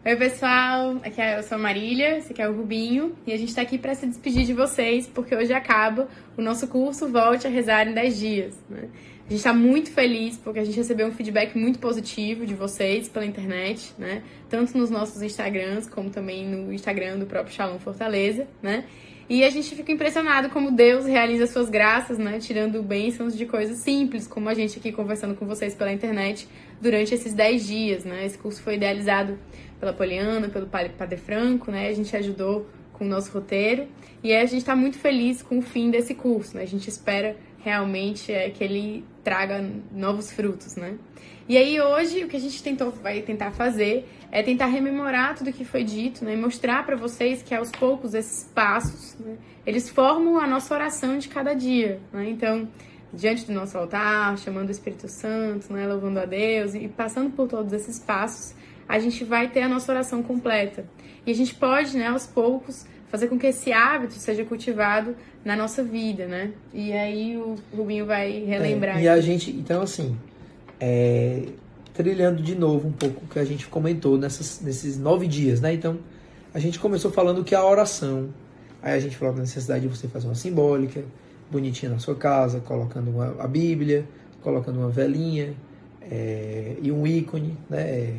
Oi, pessoal, eu sou a Marília, esse aqui é o Rubinho, e a gente tá aqui para se despedir de vocês, porque hoje acaba o nosso curso Volte a Rezar em 10 dias, né? A gente tá muito feliz porque a gente recebeu um feedback muito positivo de vocês pela internet, né? Tanto nos nossos Instagrams, como também no Instagram do próprio Shalom Fortaleza, né? E a gente fica impressionado como Deus realiza suas graças, né? Tirando bênçãos de coisas simples, como a gente aqui conversando com vocês pela internet durante esses 10 dias, né? Esse curso foi idealizado pela Poliana, pelo Padre Franco, né? A gente ajudou com o nosso roteiro e a gente está muito feliz com o fim desse curso, né? A gente espera realmente que ele traga novos frutos, né? E aí hoje o que a gente vai tentar fazer é tentar rememorar tudo que foi dito, né? E mostrar para vocês que aos poucos esses passos, né? Eles formam a nossa oração de cada dia, né? Então, diante do nosso altar, chamando o Espírito Santo, né? Louvando a Deus e passando por todos esses passos, a gente vai ter a nossa oração completa. E a gente pode, né, aos poucos, fazer com que esse hábito seja cultivado na nossa vida, né? E aí o Rubinho vai relembrar. E a gente, então assim, trilhando de novo um pouco o que a gente comentou nesses 9 dias, né? Então, a gente começou falando que a oração, aí a gente falou da necessidade de você fazer uma simbólica, bonitinha na sua casa, colocando a Bíblia, colocando uma velinha e um ícone, né?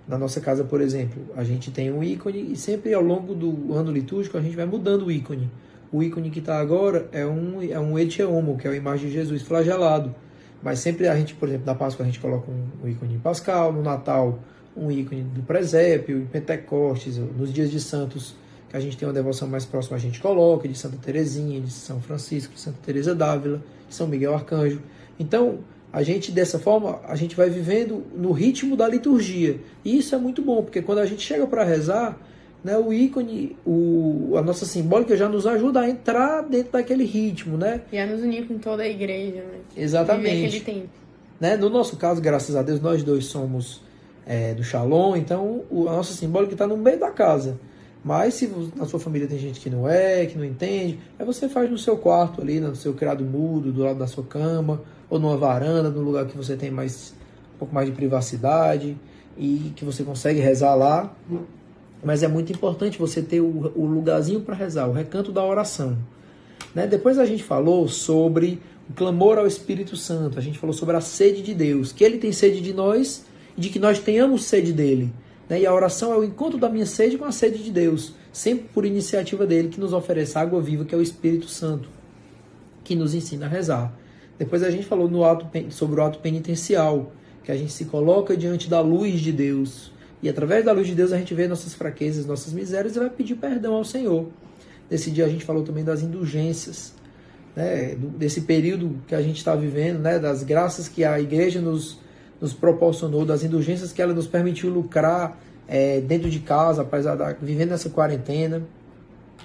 Na nossa casa, por exemplo, a gente tem um ícone e sempre ao longo do ano litúrgico a gente vai mudando o ícone. O ícone que está agora é um Ecce Homo, que é a imagem de Jesus flagelado. Mas sempre a gente, por exemplo, na Páscoa a gente coloca um ícone pascal, no Natal um ícone do presépio, em Pentecostes, nos dias de santos, que a gente tem uma devoção mais próxima, a gente coloca, de Santa Teresinha, de São Francisco, de Santa Teresa d'Ávila, de São Miguel Arcanjo. Então, a gente, dessa forma, a gente vai vivendo no ritmo da liturgia. E isso é muito bom, porque quando a gente chega para rezar, né, o ícone, a nossa simbólica já nos ajuda a entrar dentro daquele ritmo, né? E a nos unir com toda a igreja, né? Exatamente. Viver aquele tempo. Né? No nosso caso, graças a Deus, nós dois somos do Shalom, então a nossa simbólica está no meio da casa. Mas se na sua família tem gente que não entende, aí você faz no seu quarto ali, no seu criado mudo, do lado da sua cama, ou numa varanda, num lugar que você tem um pouco mais de privacidade e que você consegue rezar lá. Mas é muito importante você ter o lugarzinho para rezar, o recanto da oração. Né? Depois a gente falou sobre o clamor ao Espírito Santo, a gente falou sobre a sede de Deus, que Ele tem sede de nós e de que nós tenhamos sede dEle. E a oração é o encontro da minha sede com a sede de Deus, sempre por iniciativa dEle, que nos oferece a água viva, que é o Espírito Santo, que nos ensina a rezar. Depois a gente falou sobre o ato penitencial, que a gente se coloca diante da luz de Deus, e através da luz de Deus a gente vê nossas fraquezas, nossas misérias, e vai pedir perdão ao Senhor. Nesse dia a gente falou também das indulgências, né, desse período que a gente está vivendo, né, das graças que a igreja nos proporcionou, das indulgências que ela nos permitiu lucrar dentro de casa, apesar vivendo nessa quarentena.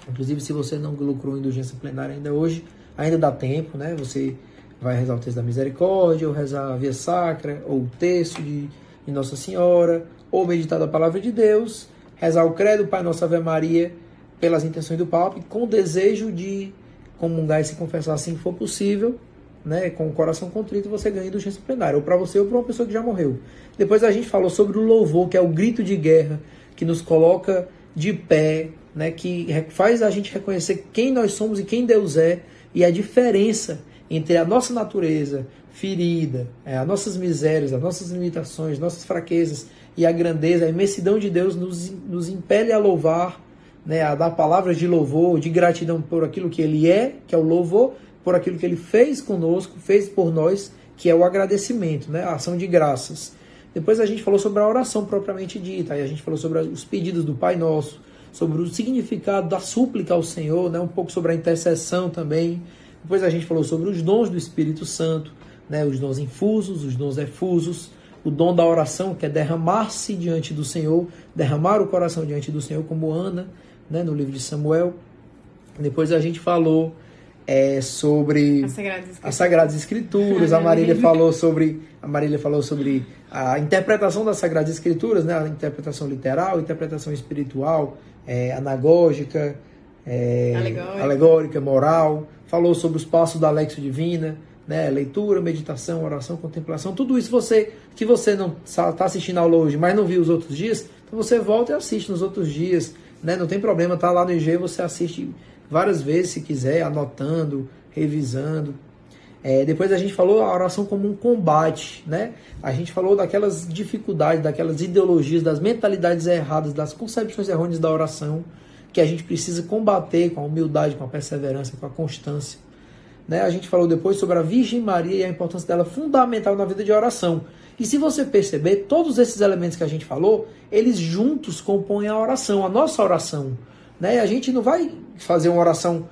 Inclusive, se você não lucrou indulgência plenária ainda hoje, ainda dá tempo, né? Você vai rezar o texto da misericórdia, ou rezar a via sacra, ou o texto de Nossa Senhora, ou meditar da palavra de Deus, rezar o credo, Pai Nosso, Ave Maria, pelas intenções do Papa, com o desejo de comungar e se confessar assim que for possível, né, com o coração contrito, você ganha indulgência plenária, ou para você ou para uma pessoa que já morreu. Depois a gente falou sobre o louvor, que é o grito de guerra, que nos coloca de pé, né, que faz a gente reconhecer quem nós somos e quem Deus é, e a diferença entre a nossa natureza ferida, as nossas misérias, as nossas limitações, nossas fraquezas, e a grandeza, a imensidão de Deus nos impele a louvar, né, a dar palavras de louvor, de gratidão por aquilo que Ele é, que é o louvor, por aquilo que Ele fez conosco, fez por nós, que é o agradecimento, né, a ação de graças. Depois a gente falou sobre a oração propriamente dita, aí a gente falou sobre os pedidos do Pai Nosso, sobre o significado da súplica ao Senhor, né, um pouco sobre a intercessão também. Depois a gente falou sobre os dons do Espírito Santo, né, os dons infusos, os dons efusos, o dom da oração, que é derramar-se diante do Senhor, derramar o coração diante do Senhor, como Ana, né, no livro de Samuel. Depois a gente falou sobre as Sagradas Escrituras. A Marília falou sobre a interpretação das Sagradas Escrituras, né? A interpretação literal, a interpretação espiritual, anagógica, alegórica, moral. Falou sobre os passos da Alexio Divina, né? Leitura, meditação, oração, contemplação, tudo isso que você não está assistindo a aula hoje, mas não viu os outros dias, então você volta e assiste nos outros dias, né? Não tem problema, tá lá no IG, você assiste várias vezes se quiser, anotando, revisando. Depois a gente falou a oração como um combate, né? A gente falou daquelas dificuldades, daquelas ideologias, das mentalidades erradas, das concepções errôneas da oração, que a gente precisa combater com a humildade, com a perseverança, com a constância. Né? A gente falou depois sobre a Virgem Maria e a importância dela fundamental na vida de oração. E se você perceber, todos esses elementos que a gente falou, eles juntos compõem a oração, a nossa oração. Né? A gente não vai fazer uma oração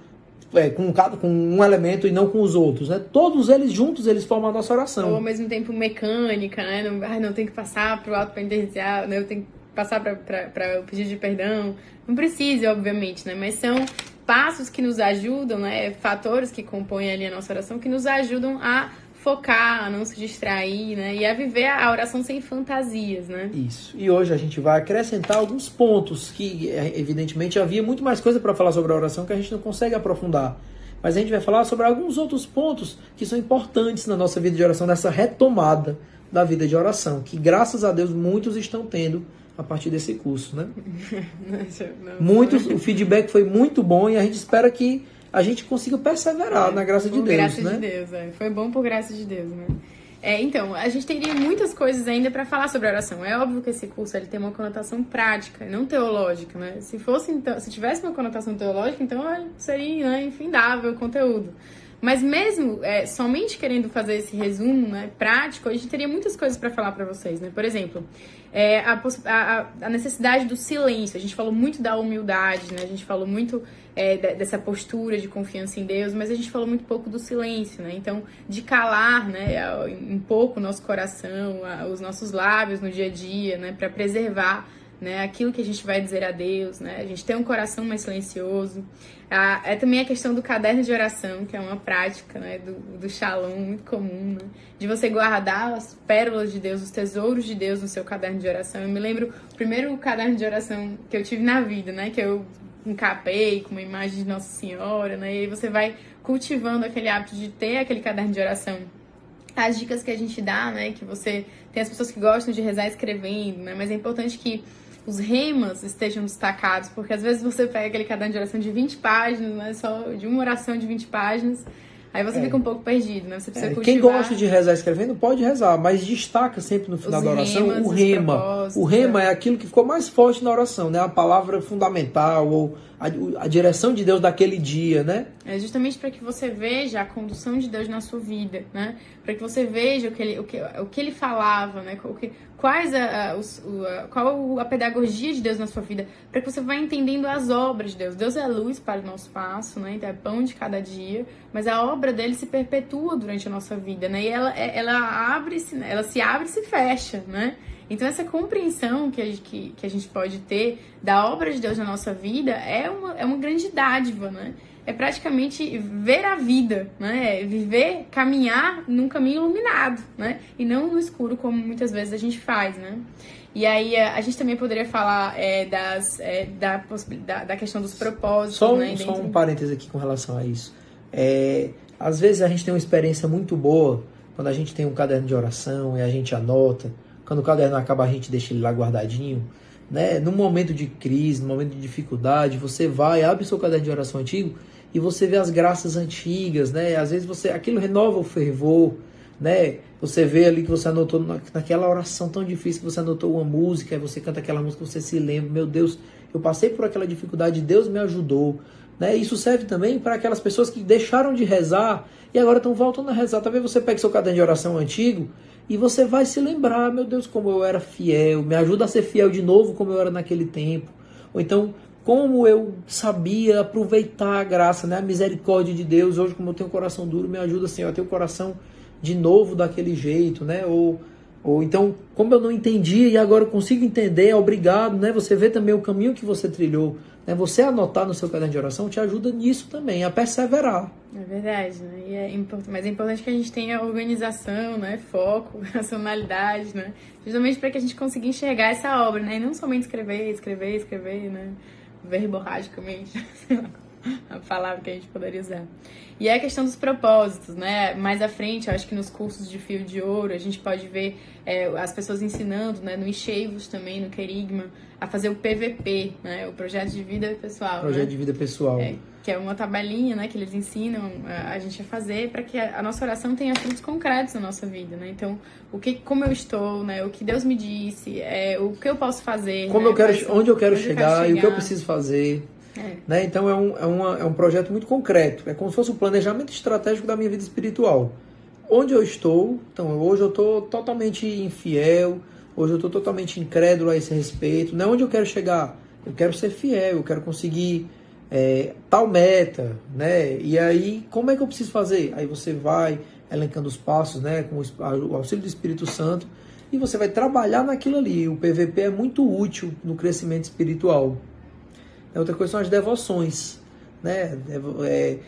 com um elemento e não com os outros. Né? Todos eles juntos, eles formam a nossa oração. Ou ao mesmo tempo mecânica, né? Não tem que passar para o alto para interceder, né? Eu tenho que passar para o pedido de perdão. Não precisa, obviamente, né? Mas são passos que nos ajudam, né? Fatores que compõem ali a nossa oração, que nos ajudam a focar, a não se distrair, né? E a viver a oração sem fantasias, né? Isso. E hoje a gente vai acrescentar alguns pontos que, evidentemente, havia muito mais coisa para falar sobre a oração que a gente não consegue aprofundar. Mas a gente vai falar sobre alguns outros pontos que são importantes na nossa vida de oração, nessa retomada da vida de oração, que graças a Deus muitos estão tendo a partir desse curso, né? O feedback foi muito bom e a gente espera que a gente consiga perseverar na graça de Deus, graça né? De Deus, Foi bom por graça de Deus, né? Então, a gente teria muitas coisas ainda para falar sobre a oração. É óbvio que esse curso ele tem uma conotação prática, não teológica, né? Se tivesse uma conotação teológica, então seria, né, infindável o conteúdo. Mas mesmo somente querendo fazer esse resumo, né, prático, a gente teria muitas coisas para falar para vocês, né? Por exemplo, a necessidade do silêncio. A gente falou muito da humildade, né? A gente falou muito dessa postura de confiança em Deus, mas a gente falou muito pouco do silêncio, né? Então, de calar, né, um pouco o nosso coração, os nossos lábios no dia a dia, né, para preservar, né, aquilo que a gente vai dizer a Deus, né? A gente tem um coração mais silencioso. Também a questão do caderno de oração, que é uma prática, né, do Shalom muito comum, né? De você guardar as pérolas de Deus, os tesouros de Deus no seu caderno de oração. Eu me lembro o primeiro caderno de oração que eu tive na vida, né, que eu encapei com uma imagem de Nossa Senhora, né? E aí você vai cultivando aquele hábito de ter aquele caderno de oração. As dicas que a gente dá, né, que você tem as pessoas que gostam de rezar escrevendo, né? Mas é importante que os remas estejam destacados, porque às vezes você pega aquele caderno de oração de 20 páginas, né, só de uma oração de 20 páginas, aí você fica um pouco perdido, né? Você precisa cultivar. Quem gosta de rezar escrevendo pode rezar, mas destaca sempre no final da oração o rema. O rema é aquilo que ficou mais forte na oração, né? A palavra fundamental ou a direção de Deus daquele dia, né? É justamente para que você veja a condução de Deus na sua vida, né? Para que você veja o que ele falava, né? Qual a pedagogia de Deus na sua vida, para que você vá entendendo as obras de Deus. Deus é luz para o nosso passo, né? Então é pão de cada dia, mas a obra dele se perpetua durante a nossa vida, né? E ela se abre e se fecha, né? Então essa compreensão que a gente pode ter da obra de Deus na nossa vida é uma grande dádiva, né? É praticamente ver a vida, né? Viver, caminhar num caminho iluminado, né? E não no escuro, como muitas vezes a gente faz, né? E aí a gente também poderia falar da questão dos propósitos, né? Só um parêntese aqui com relação a isso. Às vezes a gente tem uma experiência muito boa quando a gente tem um caderno de oração e a gente anota. Quando o caderno acaba, a gente deixa ele lá guardadinho, né? No momento de crise, no momento de dificuldade, você abre seu caderno de oração antigo e você vê as graças antigas, né? Às vezes aquilo renova o fervor, né? Você vê ali que você anotou naquela oração tão difícil que você anotou uma música, aí você canta aquela música, você se lembra, meu Deus, eu passei por aquela dificuldade, Deus me ajudou, né? Isso serve também para aquelas pessoas que deixaram de rezar e agora estão voltando a rezar. Talvez você pegue seu caderno de oração antigo e você vai se lembrar, meu Deus, como eu era fiel, me ajuda a ser fiel de novo como eu era naquele tempo. Ou então, como eu sabia aproveitar a graça, né? A misericórdia de Deus. Hoje, como eu tenho um coração duro, me ajuda, Senhor, a ter o coração de novo daquele jeito, né? Ou então, como eu não entendia e agora eu consigo entender, obrigado, né? Você vê também o caminho que você trilhou, né? Você anotar no seu caderno de oração te ajuda nisso também, a perseverar. É verdade, né? Mas é importante que a gente tenha organização, né? Foco, racionalidade, né? Justamente para que a gente consiga enxergar essa obra, né? E não somente escrever, né? Verborragicamente, sei lá. a palavra que a gente poderia usar. E é a questão dos propósitos, né? Mais à frente, eu acho que nos cursos de Fio de Ouro, a gente pode ver as pessoas ensinando, né? No Enchei-vos também, no Querigma, a fazer o PVP, né? O Projeto de Vida Pessoal. Projeto de Vida Pessoal. Que é uma tabelinha, né? Que eles ensinam a gente a fazer para que a nossa oração tenha frutos concretos na nossa vida, né? Então, como eu estou, né? O que Deus me disse, o que eu posso fazer. Como né? eu quero, onde eu quero chegar e o que eu preciso fazer. Né? Então é um projeto muito concreto, é como se fosse um planejamento estratégico da minha vida espiritual. Onde eu estou, então hoje eu estou totalmente infiel, hoje eu estou totalmente incrédulo a esse respeito, né? Onde eu quero chegar? Eu quero ser fiel, eu quero conseguir tal meta, né? E aí como é que eu preciso fazer? Aí você vai elencando os passos, né? Com o auxílio do Espírito Santo, e você vai trabalhar naquilo ali. O PVP é muito útil no crescimento espiritual. Outra coisa são as devoções, né?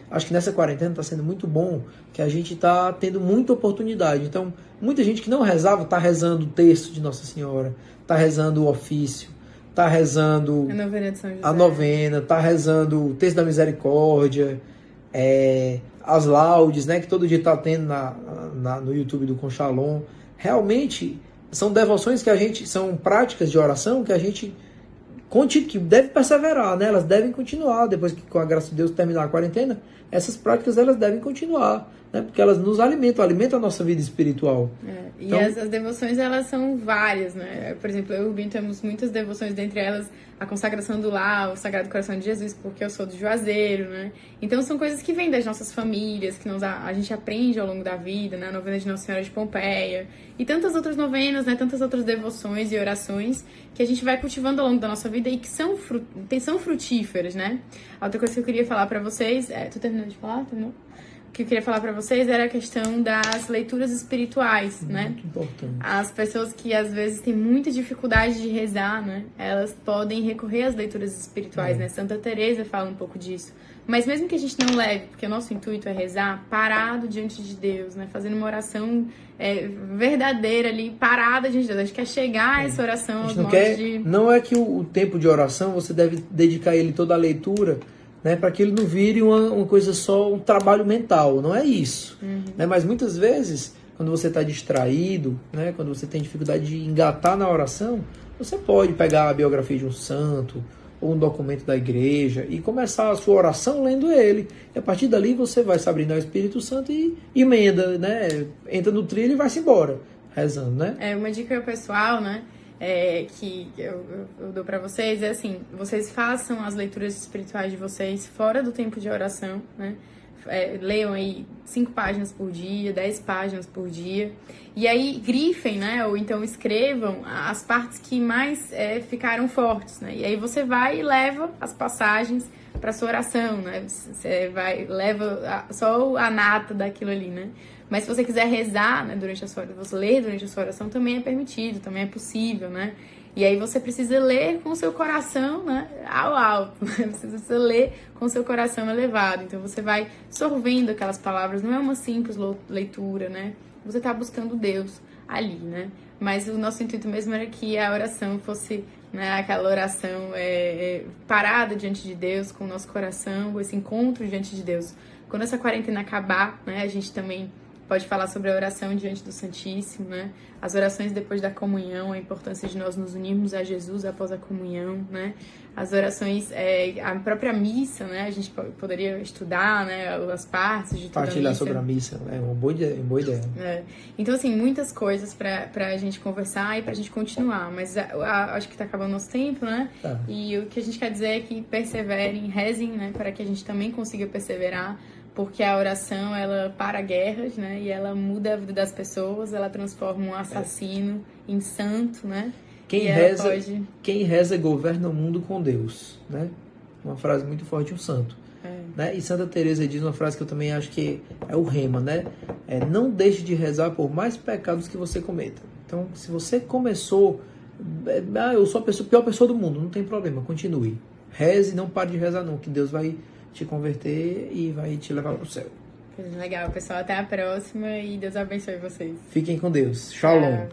Acho que nessa quarentena está sendo muito bom, que a gente está tendo muita oportunidade. Então, muita gente que não rezava está rezando o texto de Nossa Senhora, está rezando o ofício, está rezando a novena de São José. A novena, está rezando o texto da misericórdia, as laudes, né? Que todo dia está tendo no YouTube do Conchalon. Realmente, são devoções são práticas de oração que a gente que deve perseverar, né? Elas devem continuar, depois que com a graça de Deus terminar a quarentena, essas práticas elas devem continuar, né? Porque elas nos alimentam a nossa vida espiritual. E então, as devoções, elas são várias, né? Por exemplo, eu e o Rubinho temos muitas devoções, dentre elas a consagração do lar, o Sagrado Coração de Jesus, porque eu sou do Juazeiro, né? Então são coisas que vêm das nossas famílias, que a gente aprende ao longo da vida, né? A novena de Nossa Senhora de Pompeia e tantas outras novenas, né? Tantas outras devoções e orações que a gente vai cultivando ao longo da nossa vida e que são frutíferas, né? A outra coisa que eu queria falar pra vocês... Tu terminou de falar? Terminou? O que eu queria falar pra vocês era a questão das leituras espirituais, né? Muito importante. As pessoas que às vezes têm muita dificuldade de rezar, né? Elas podem recorrer às leituras espirituais, né? Santa Teresa fala um pouco disso. Mas mesmo que a gente não leve, porque o nosso intuito é rezar parado diante de Deus, né? Fazendo uma oração verdadeira ali, parada diante de Deus. A gente quer chegar a essa oração aos modos de... Não é que o tempo de oração você deve dedicar ele toda a leitura, né, para que ele não vire uma coisa só, um trabalho mental. Não é isso. Né? Mas muitas vezes, quando você está distraído, né, quando você tem dificuldade de engatar na oração, você pode pegar a biografia de um santo ou um documento da igreja e começar a sua oração lendo ele. E a partir dali você vai se abrindo ao Espírito Santo e emenda, né? Entra no trilho e vai-se embora, rezando, né? Uma dica pessoal, né? Que eu dou pra vocês é assim: vocês façam as leituras espirituais de vocês fora do tempo de oração, né? Leiam aí 5 páginas por dia, 10 páginas por dia, e aí grifem, né? Ou então escrevam as partes que mais ficaram fortes, né? E aí você vai e leva as passagens para sua oração, né? Você leva só a nata daquilo ali, né? Mas se você quiser rezar, né, durante a sua oração, você ler durante a sua oração, também é permitido, também é possível, né? E aí você precisa ler com o seu coração, né, ao alto, né? Você precisa ler com o seu coração elevado. Então você vai sorvendo aquelas palavras, não é uma simples leitura, né? Você está buscando Deus ali, né? Mas o nosso intuito mesmo era que a oração fosse, né, aquela oração parada diante de Deus, com o nosso coração, esse encontro diante de Deus. Quando essa quarentena acabar, né, a gente também pode falar sobre a oração diante do Santíssimo, né? As orações depois da comunhão, a importância de nós nos unirmos a Jesus após a comunhão, né? As orações, a própria missa, né? A gente poderia estudar, né, as partes de toda a missa. Partilhar sobre a missa, é uma boa ideia. Então, assim, muitas coisas pra gente conversar e pra gente continuar, mas acho que tá acabando o nosso tempo, né? Tá. E o que a gente quer dizer é que perseverem, rezem, né, para que a gente também consiga perseverar, porque a oração, ela para guerras, né? E ela muda a vida das pessoas, ela transforma um assassino em santo, né? Quem reza governa o mundo com Deus, né? Uma frase muito forte de um santo. Né? E Santa Teresa diz uma frase que eu também acho que é o rema, né? Não deixe de rezar por mais pecados que você cometa. Então, se você começou... eu sou a pior pessoa do mundo, não tem problema, continue. Reze e não pare de rezar não, que Deus vai te converter e vai te levar para o céu. Legal, pessoal. Até a próxima e Deus abençoe vocês. Fiquem com Deus. Shalom.